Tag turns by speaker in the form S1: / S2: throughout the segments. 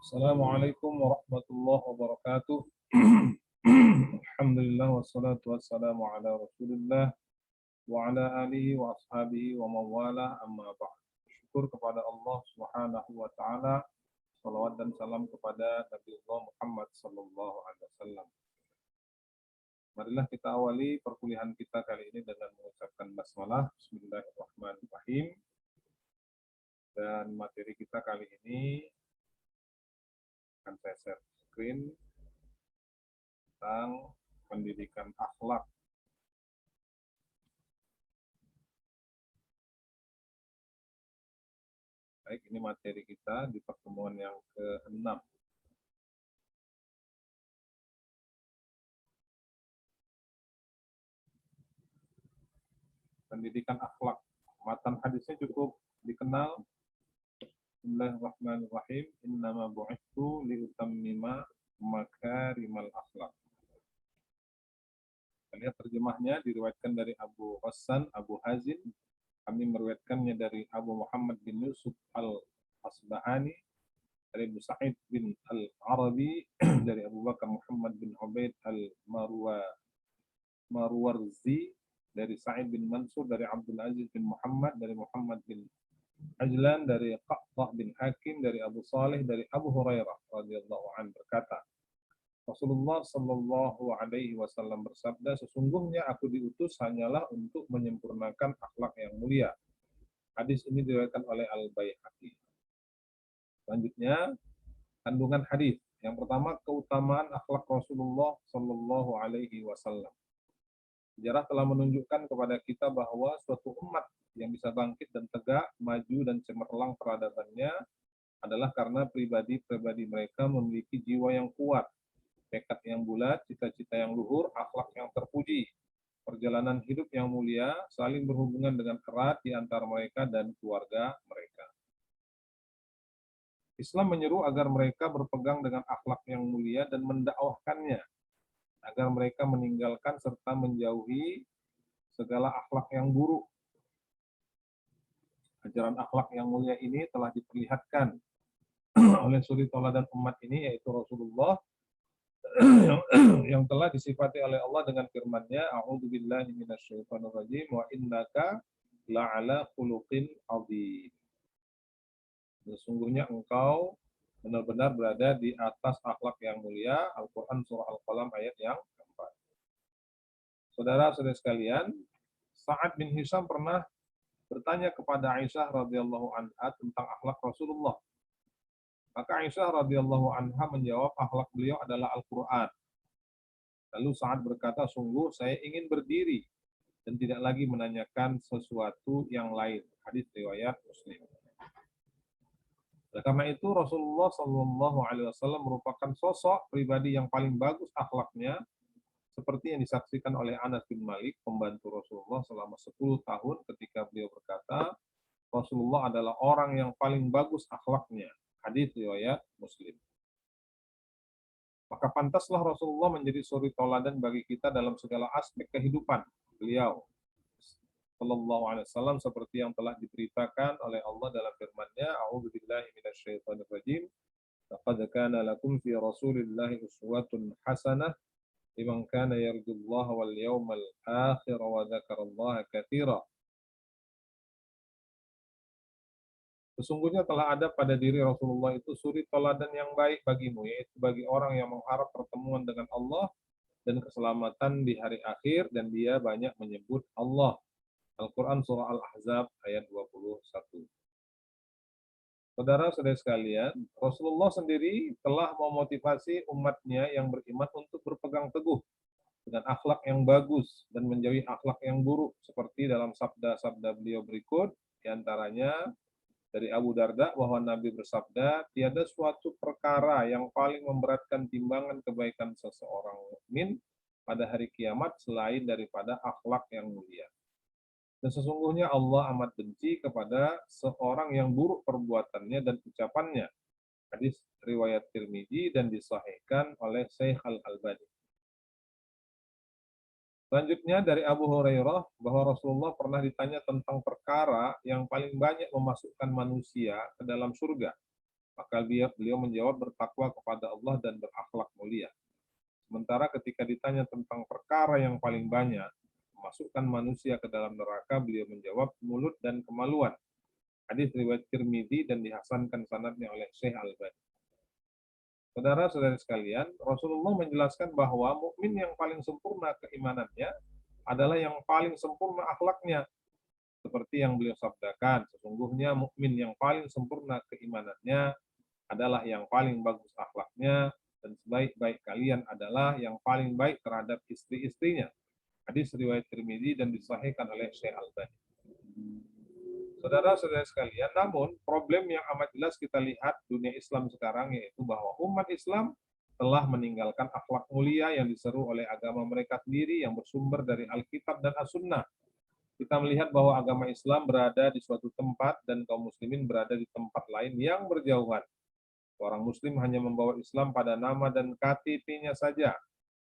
S1: Assalamualaikum warahmatullahi wabarakatuh. Alhamdulillah wassalatu wassalamu ala Rasulillah wa ala alihi wa ashabihi wa mawala amma ba'd. Syukur kepada Allah Subhanahu wa taala, salawat dan salam kepada Nabi Allah Muhammad sallallahu alaihi wasallam. Marilah kita awali perkuliahan kita kali ini dengan mengucapkan basmalah. Bismillahirrahmanirrahim. Dan materi kita kali ini akan saya share screen tentang pendidikan akhlak. Baik, ini materi kita di pertemuan yang ke-6. Pendidikan akhlak. Matan hadisnya cukup dikenal. Bismillahirrahmanirrahim. Innama bu'ithu liutammima makarimal akhlak. Kita lihat terjemahnya diriwayatkan dari Abu Ghassan, Abu Hazin. Kami meriwayatkannya dari Abu Muhammad bin Yusuf al-Asbahani, dari Abu Sa'id bin al-Arabi, dari Abu Bakar Muhammad bin Ubaid al-Marwarzi, dari Sa'id bin Mansur, dari Abdul Aziz bin Muhammad, dari Muhammad bin Ajlan, dari Qa'tah bin Hakim, dari Abu Saleh, dari Abu Hurairah radhiyallahu anhu berkata, Rasulullah sallallahu alaihi wasallam bersabda, sesungguhnya aku diutus hanyalah untuk menyempurnakan akhlak yang mulia. Hadis ini diriwayatkan oleh Al-Baihaqi. Selanjutnya, kandungan hadis. Yang pertama, keutamaan akhlak Rasulullah sallallahu alaihi wasallam. Sejarah telah menunjukkan kepada kita bahwa suatu umat yang bisa bangkit dan tegak, maju dan cemerlang peradabannya adalah karena pribadi-pribadi mereka memiliki jiwa yang kuat, tekad yang bulat, cita-cita yang luhur, akhlak yang terpuji, perjalanan hidup yang mulia, saling berhubungan dengan erat di antara mereka dan keluarga mereka. Islam menyeru agar mereka berpegang dengan akhlak yang mulia dan mendakwahkannya, agar mereka meninggalkan serta menjauhi segala akhlak yang buruk. Ajaran akhlak yang mulia ini telah diperlihatkan oleh suri tauladan umat ini, yaitu Rasulullah, yang telah disifati oleh Allah dengan firman-Nya, A'udzubillahi minasyaitonirrajim wa innaka la'ala khuluqin 'adzim. Sesungguhnya engkau benar-benar berada di atas akhlak yang mulia. Al-Qur'an surah Al-Qalam ayat yang keempat. Saudara-saudara sekalian, Sa'ad bin Hisham pernah bertanya kepada Aisyah radhiyallahu anha tentang akhlak Rasulullah. Maka Aisyah radhiyallahu anha menjawab, akhlak beliau adalah Al-Qur'an. Lalu Sa'ad berkata, sungguh saya ingin berdiri dan tidak lagi menanyakan sesuatu yang lain. Hadis riwayat Muslim. Karena itu Rasulullah Shallallahu Alaihi Wasallam merupakan sosok pribadi yang paling bagus akhlaknya, seperti yang disaksikan oleh Anas bin Malik, pembantu Rasulullah selama 10 tahun, ketika beliau berkata, Rasulullah adalah orang yang paling bagus akhlaknya. Hadis riwayat Muslim. Maka pantaslah Rasulullah menjadi suri tauladan bagi kita dalam segala aspek kehidupan beliau Sallallahu Alaihi Wasallam, seperti yang telah diberitakan oleh Allah dalam firman-Nya, A'udzubillahi minasyaitonirrajim. Laqad kana lakum fi Rasulillahi uswatun hasanah liman kana yarjullaha wal yawmal akhir wa dzakarallaha katsira. Sesungguhnya telah ada pada diri Rasulullah itu suri tauladan yang baik bagimu, yaitu bagi orang yang mengharap pertemuan dengan Allah dan keselamatan di hari akhir, dan dia banyak menyebut Allah. Al-Quran surah Al-Ahzab ayat 21. Saudara-saudara sekalian, Rasulullah sendiri telah memotivasi umatnya yang beriman untuk berpegang teguh dengan akhlak yang bagus dan menjauhi akhlak yang buruk, seperti dalam sabda-sabda beliau berikut, diantaranya dari Abu Darda bahwa Nabi bersabda, tiada suatu perkara yang paling memberatkan timbangan kebaikan seseorang mukmin pada hari kiamat selain daripada akhlak yang mulia. Dan sesungguhnya Allah amat benci kepada seorang yang buruk perbuatannya dan ucapannya. Hadis riwayat Tirmidzi dan disahihkan oleh Syekh Al-Albani. Selanjutnya dari Abu Hurairah bahwa Rasulullah pernah ditanya tentang perkara yang paling banyak memasukkan manusia ke dalam surga. Maka beliau menjawab, bertakwa kepada Allah dan berakhlak mulia. Sementara ketika ditanya tentang perkara yang paling banyak memasukkan manusia ke dalam neraka, beliau menjawab, mulut dan kemaluan. Hadis riwayat Tirmidzi dan dihasankan sanadnya oleh Syekh Al-Albani. Saudara-saudara sekalian, Rasulullah menjelaskan bahwa mukmin yang paling sempurna keimanannya adalah yang paling sempurna akhlaknya. Seperti yang beliau sabdakan, sesungguhnya mukmin yang paling sempurna keimanannya adalah yang paling bagus akhlaknya, dan sebaik-baik kalian adalah yang paling baik terhadap istri-istrinya. Hadis riwayat Tirmidzi dan disahihkan oleh Syekh Al-Albani. Saudara-saudara sekalian, namun problem yang amat jelas kita lihat dunia Islam sekarang, yaitu bahwa umat Islam telah meninggalkan akhlak mulia yang diseru oleh agama mereka sendiri yang bersumber dari Alkitab dan As-Sunnah. Kita melihat bahwa agama Islam berada di suatu tempat dan kaum muslimin berada di tempat lain yang berjauhan. Orang muslim hanya membawa Islam pada nama dan KTP-nya saja,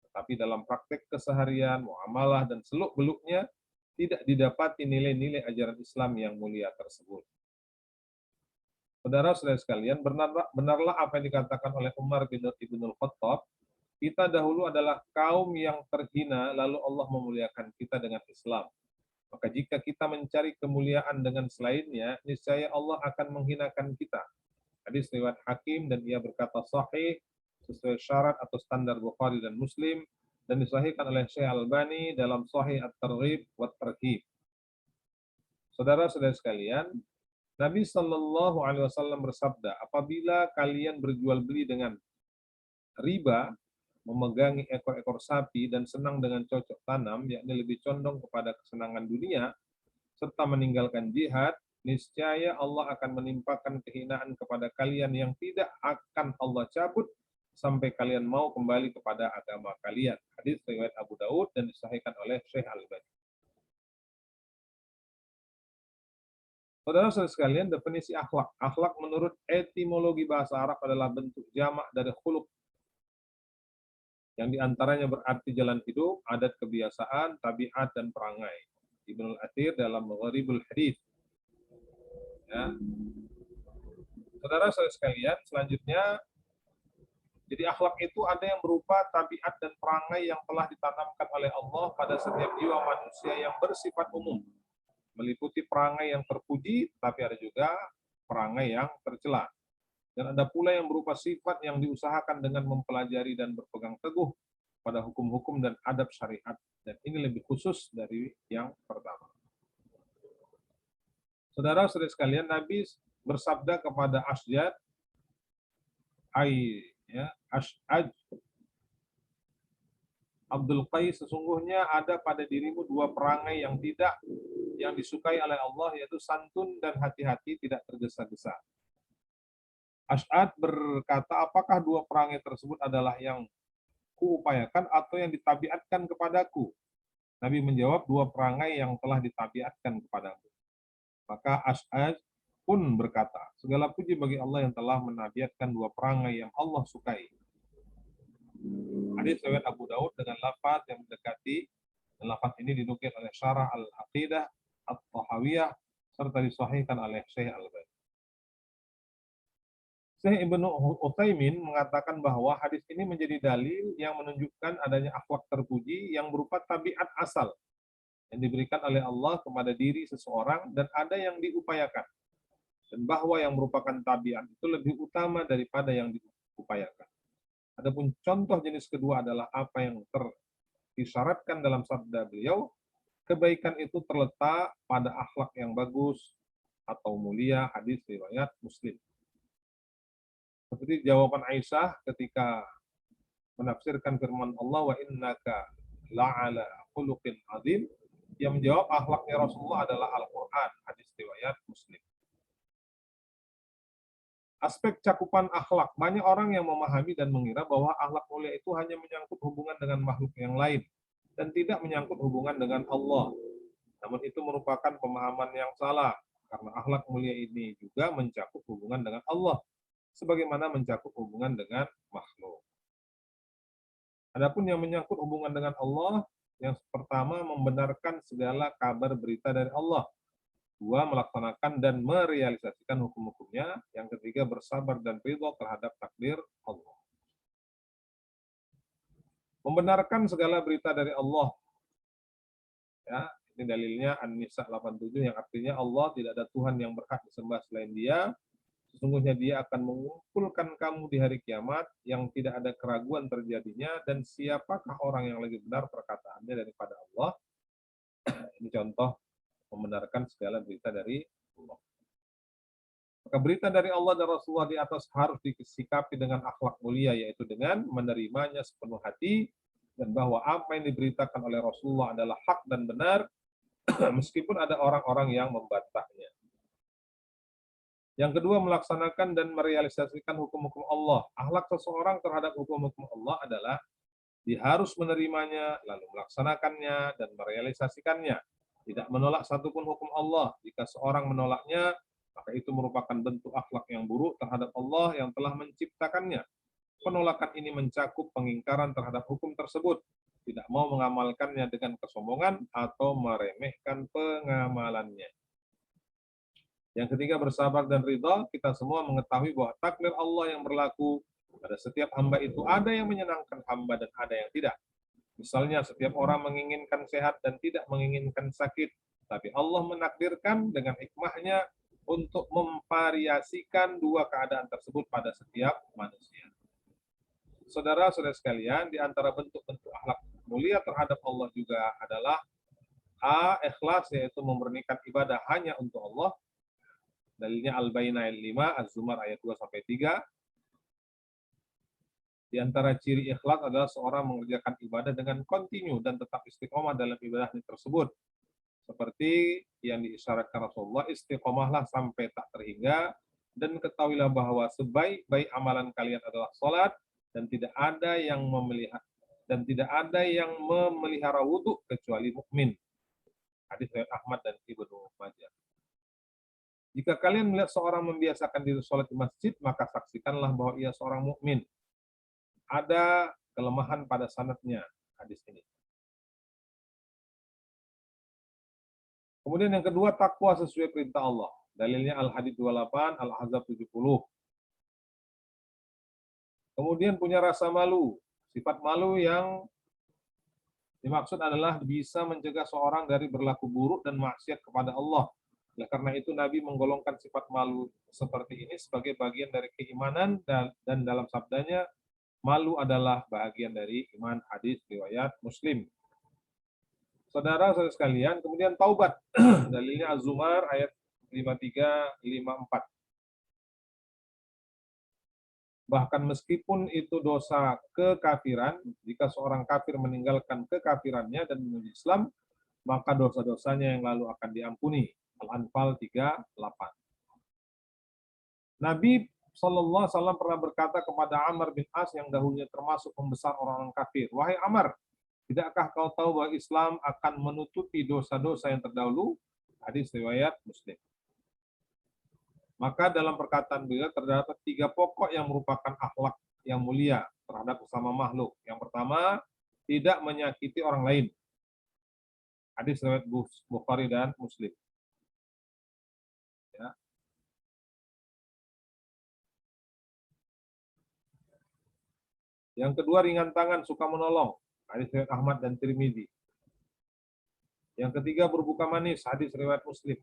S1: tetapi dalam praktek keseharian, muamalah, dan seluk-beluknya tidak didapati nilai-nilai ajaran Islam yang mulia tersebut. Saudara-saudara sekalian, benarlah apa yang dikatakan oleh Umar bin Ibnul Khattab, kita dahulu adalah kaum yang terhina, lalu Allah memuliakan kita dengan Islam. Maka jika kita mencari kemuliaan dengan selainnya, niscaya Allah akan menghinakan kita. Hadis riwayat Hakim, dan ia berkata sahih sesuai syarat atau standar Bukhari dan Muslim, dan disahihkan oleh Syekh Al-Albani dalam Sahih At-Targhib wa Tarhib. Saudara-saudara sekalian, Nabi Shallallahu Alaihi Wasallam bersabda, apabila kalian berjual beli dengan riba, memegangi ekor-ekor sapi dan senang dengan cocok tanam, yakni lebih condong kepada kesenangan dunia, serta meninggalkan jihad, niscaya Allah akan menimpakan kehinaan kepada kalian yang tidak akan Allah cabut sampai kalian mau kembali kepada agama kalian. Hadis riwayat Abu Daud dan disahihkan oleh Syekh Al-Albani. Saudara-saudara sekalian, definisi akhlak. Akhlak menurut etimologi bahasa Arab adalah bentuk jamak dari khuluq, yang diantaranya berarti jalan hidup, adat kebiasaan, tabiat, dan perangai. Ibnul Athir dalam Magharibul Hadits. Ya. Saudara-saudara sekalian, selanjutnya, jadi akhlak itu ada yang berupa tabiat dan perangai yang telah ditanamkan oleh Allah pada setiap jiwa manusia yang bersifat umum. Meliputi perangai yang terpuji, tapi ada juga perangai yang tercela. Dan ada pula yang berupa sifat yang diusahakan dengan mempelajari dan berpegang teguh pada hukum-hukum dan adab syariat. Dan ini lebih khusus dari yang pertama. Saudara-saudara sekalian, Nabi bersabda kepada Asjad, Ash'aj Abdul Qais, sesungguhnya ada pada dirimu dua perangai yang disukai oleh Allah, yaitu santun dan hati-hati, tidak tergesa-gesa. Ash'ad berkata, apakah dua perangai tersebut adalah yang kuupayakan atau yang ditabiatkan kepadaku? Nabi menjawab, dua perangai yang telah ditabiatkan kepadaku. Maka Ash'ad pun berkata, segala puji bagi Allah yang telah menabiatkan dua perangai yang Allah sukai. Hadis riwayat Abu Daud dengan lafaz yang mendekati, dan lafaz ini dinukil oleh Syarah Al-Aqidah At-Tahawiyah serta disahihkan oleh Syekh Al-Albani. Syekh Ibnu Utsaimin mengatakan bahwa hadis ini menjadi dalil yang menunjukkan adanya akhlak terpuji yang berupa tabiat asal yang diberikan oleh Allah kepada diri seseorang dan ada yang diupayakan. Dan bahwa yang merupakan tabiat itu lebih utama daripada yang diupayakan. Adapun contoh jenis kedua adalah apa yang disyaratkan dalam sabda beliau, kebaikan itu terletak pada akhlak yang bagus atau mulia, hadis riwayat Muslim. Seperti jawaban Aisyah ketika menafsirkan firman Allah, wa innaka la'ala khuluqin azim, yang menjawab akhlaknya Rasulullah adalah Al-Quran, hadis riwayat Muslim. Aspek cakupan akhlak, banyak orang yang memahami dan mengira bahwa akhlak mulia itu hanya menyangkut hubungan dengan makhluk yang lain dan tidak menyangkut hubungan dengan Allah. Namun itu merupakan pemahaman yang salah, karena akhlak mulia ini juga mencakup hubungan dengan Allah, sebagaimana mencakup hubungan dengan makhluk. Adapun yang menyangkut hubungan dengan Allah, yang pertama membenarkan segala kabar berita dari Allah. Dua, melaksanakan dan merealisasikan hukum-hukumnya. Yang ketiga, bersabar dan ridho terhadap takdir Allah. Membenarkan segala berita dari Allah. Ya, ini dalilnya An-Nisa 87 yang artinya Allah tidak ada Tuhan yang berhak disembah selain Dia. Sesungguhnya Dia akan mengumpulkan kamu di hari kiamat yang tidak ada keraguan terjadinya, dan siapakah orang yang lebih benar perkataannya daripada Allah. Ini contoh membenarkan segala berita dari Allah. Maka berita dari Allah dan Rasulullah di atas harus disikapi dengan akhlak mulia, yaitu dengan menerimanya sepenuh hati, dan bahwa apa yang diberitakan oleh Rasulullah adalah hak dan benar, meskipun ada orang-orang yang membantahnya. Yang kedua, melaksanakan dan merealisasikan hukum-hukum Allah. Akhlak seseorang terhadap hukum-hukum Allah adalah dia harus menerimanya, lalu melaksanakannya, dan merealisasikannya. Tidak menolak satupun hukum Allah. Jika seorang menolaknya, maka itu merupakan bentuk akhlak yang buruk terhadap Allah yang telah menciptakannya. Penolakan ini mencakup pengingkaran terhadap hukum tersebut, tidak mau mengamalkannya dengan kesombongan atau meremehkan pengamalannya. Yang ketiga, bersabar dan ridha. Kita semua mengetahui bahwa takdir Allah yang berlaku pada setiap hamba itu ada yang menyenangkan hamba dan ada yang tidak. Misalnya, setiap orang menginginkan sehat dan tidak menginginkan sakit, tapi Allah menakdirkan dengan hikmahnya untuk memvariasikan dua keadaan tersebut pada setiap manusia. Saudara-saudara sekalian, di antara bentuk-bentuk akhlak mulia terhadap Allah juga adalah A. Ikhlas, yaitu memurnikan ibadah hanya untuk Allah. Dalilnya Al-Bayyinah ayat 5, Az-Zumar ayat 2-3. Di antara ciri ikhlas adalah seorang mengerjakan ibadah dengan kontinu dan tetap istiqomah dalam ibadahnya tersebut. Seperti yang diisyaratkan Rasulullah, istiqomahlah sampai tak terhingga, dan ketahuilah bahwa sebaik-baik amalan kalian adalah salat, dan tidak ada yang memelihara wudhu kecuali mukmin. Hadis riwayat Ahmad dan Ibnu Majah. Jika kalian melihat seorang membiasakan diri salat di masjid, maka saksikanlah bahwa ia seorang mukmin. Ada kelemahan pada sanadnya hadis ini. Kemudian yang kedua, takwa sesuai perintah Allah. Dalilnya Al-Hadid 28, Al-Ahzab 70. Kemudian punya rasa malu. Sifat malu yang dimaksud adalah bisa mencegah seorang dari berlaku buruk dan maksiat kepada Allah. Oleh karena itu Nabi menggolongkan sifat malu seperti ini sebagai bagian dari keimanan, dan dalam sabdanya, malu adalah bagian dari iman. Hadis riwayat Muslim. Saudara-saudara sekalian, kemudian taubat. Dalilnya Az-Zumar ayat 53-54. Bahkan meskipun itu dosa kekafiran, jika seorang kafir meninggalkan kekafirannya dan menuju Islam, maka dosa-dosanya yang lalu akan diampuni. Al-Anfal 38. Nabi SAW pernah berkata kepada Amr bin As yang dahulunya termasuk pembesar orang-orang kafir, "Wahai Amr, tidakkah kau tahu bahwa Islam akan menutupi dosa-dosa yang terdahulu?" Hadis riwayat Muslim. Maka dalam perkataan beliau terdapat 3 pokok yang merupakan akhlak yang mulia terhadap sesama makhluk. Yang pertama, tidak menyakiti orang lain. Hadis riwayat Bukhari dan Muslim. Ya. Yang kedua, ringan tangan, suka menolong. Hadis riwayat Ahmad dan Tirmidzi. Yang ketiga, berbuka manis. Hadis riwayat Muslim.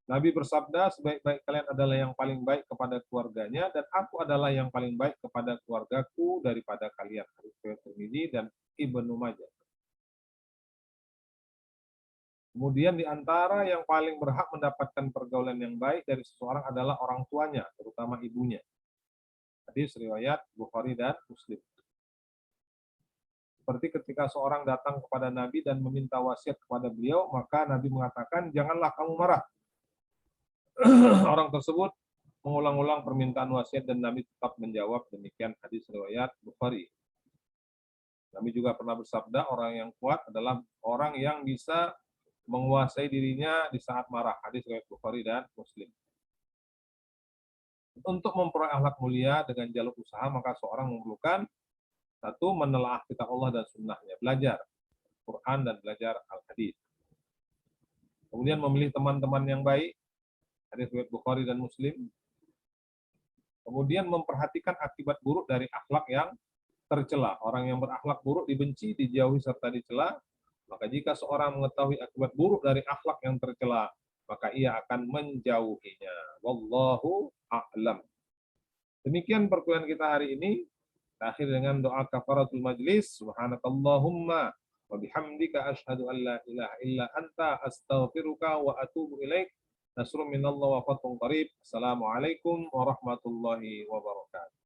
S1: Nabi bersabda, sebaik-baik kalian adalah yang paling baik kepada keluarganya, dan aku adalah yang paling baik kepada keluargaku daripada kalian. Hadis riwayat Tirmidzi dan Ibnu Majah. Kemudian di antara yang paling berhak mendapatkan pergaulan yang baik dari seseorang adalah orang tuanya, terutama ibunya. Hadis riwayat Bukhari dan Muslim. Seperti ketika seorang datang kepada Nabi dan meminta wasiat kepada beliau, maka Nabi mengatakan, "Janganlah kamu marah." Orang tersebut mengulang-ulang permintaan wasiat dan Nabi tetap menjawab demikian. Hadis riwayat Bukhari. Nabi juga pernah bersabda, orang yang kuat adalah orang yang bisa menguasai dirinya di saat marah. Hadis riwayat Bukhari dan Muslim. Untuk memperoleh akhlak mulia dengan jalur usaha, maka seorang memerlukan 1. Menelaah kitab Allah dan sunnahnya, belajar. Al-Quran dan belajar Al-Hadis. Kemudian memilih teman-teman yang baik, hadis riwayat Bukhari dan Muslim. Kemudian memperhatikan akibat buruk dari akhlak yang tercela. Orang yang berakhlak buruk dibenci, dijauhi serta dicela. Maka jika seorang mengetahui akibat buruk dari akhlak yang tercela, maka ia akan menjauhinya. Wallahu a'lam. Demikian perkuliahan kita hari ini. Akhir dengan doa kafaratul majlis. Subhanakallahumma wa bihamdika asyhadu an la ilaha illa anta astaghfiruka wa atubu ilaik. Nasrun minallah wa fathun qarib. Assalamualaikum warahmatullahi wabarakatuh.